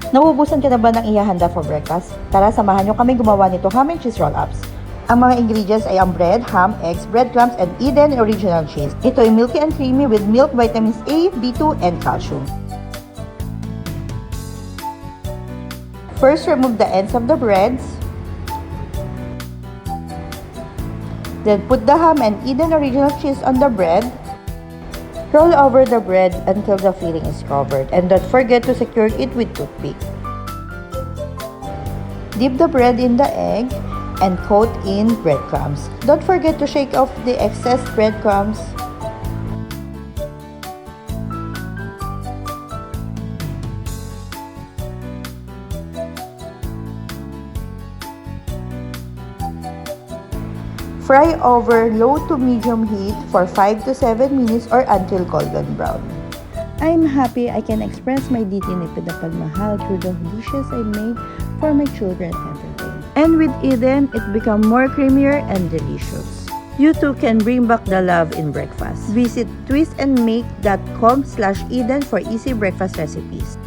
Nauubusan ka na ba ng ihahanda for breakfast? Tara, samahan nyo kami gumawa nito ham and cheese roll-ups. Ang mga ingredients ay ang bread, ham, eggs, breadcrumbs, and Eden original cheese. Ito ay milky and creamy with milk, vitamins A, B2, and calcium. First, remove the ends of the breads. Then put the ham and Eden original cheese on the bread. Roll over the bread until the filling is covered, and don't forget to secure it with toothpick. Dip the bread in the egg and coat in breadcrumbs. Don't forget to shake off the excess breadcrumbs. Fry over low to medium heat for 5 to 7 minutes or until golden brown. I'm happy I can express my ditinipid na pagmahal through the dishes I made for my children every day. And with Eden, it become more creamier and delicious. You too can bring back the love in breakfast. Visit twistandmake.com/Eden for easy breakfast recipes.